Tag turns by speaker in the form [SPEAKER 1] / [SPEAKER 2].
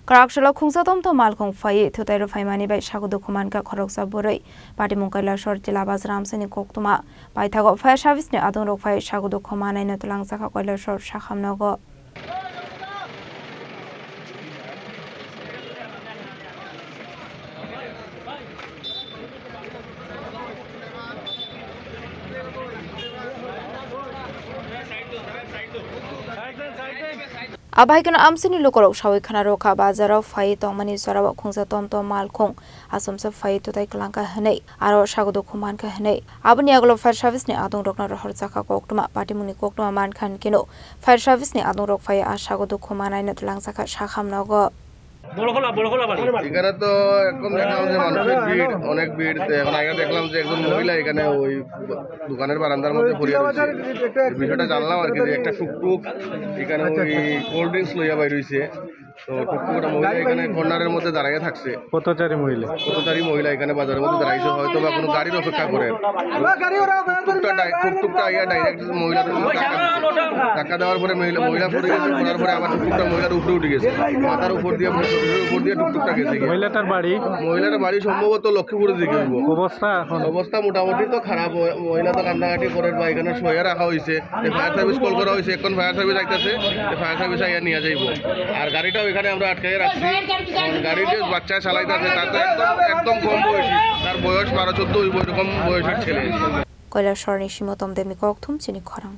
[SPEAKER 1] Karakshalo khungsatom to malkhong phai thutairo phaimani bai sagudu khuman ka khoroksa borai Patimon Kailasor jila Bazram seni koktuma paithago fire service ne adon rok phai sagudu khumanai na tulangsa ka Kailasor sakhamnago Abaikan amsini lokorok sawi khana roka bazaro phai tongmani sarawa khungsatom to malkhong asomsa phai tutai klangka hanei aro sagudu khuman ka hanei aboni aglo fire service ne adong rokna rohor chaka koktuma Patimoni koktuma man khan kino fire service ne adong rok phai asagudu khumanai na tulangsa ka sakhamnago
[SPEAKER 2] এখানে তো একদম দেখলাম যে মানুষের ভিড় অনেক ভিড় এখন আগে দেখলাম যে একজন মহিলা এখানে ওই দোকানের বারান্দার মধ্যে পড়ে রয়েছে বিষয়টা জানলাম আর কি যে একটা টুকটুক এখানে ওই কোল্ড ড্রিঙ্কস লইয়া বাইর হইছে তো টুকটুকটা মহিলা এখানে কর্নারের মধ্যে দাঁড়িয়ে থাকছে পথচারী মহিলা এখানে বাজারের মধ্যে দাঁড়াইছে হয়তো বা কোনো গাড়ির অপেক্ষা করে টুকটুকটা আইয়া ডাইরেক্ট মহিলার ধাক্কা দেওয়ার পরে মহিলা পড়ে গেছে পড়ার পরে আবার টুকটুকটা মহিলার উপরে উঠে গেছে মাথার উপর দিয়ে টুকটুকটা গেছে মহিলাটার বাড়ি সম্ভবত লক্ষ্মীপুরের দিকে অবস্থা মোটামুটি তো খারাপ মহিলা তো কান্নাকাটি করে বা এখানে সইয়া রাখা হয়েছে ফায়ার সার্ভিস কল করা হয়েছে এখন ফায়ার সার্ভিস আইতেছে ফায়ার সার্ভিস আইয়া নিয়ে যাইব আর গাড়িটাও এখানে আমরা আটকাই রাখছি গাড়ি যে বাচ্চা চালাইতেছে তার তো একদম কম বয়সী তার বয়স 12-14 এরকম বয়সের ছেলে
[SPEAKER 1] Kailasor ni shimotom demi kokthum chini khorang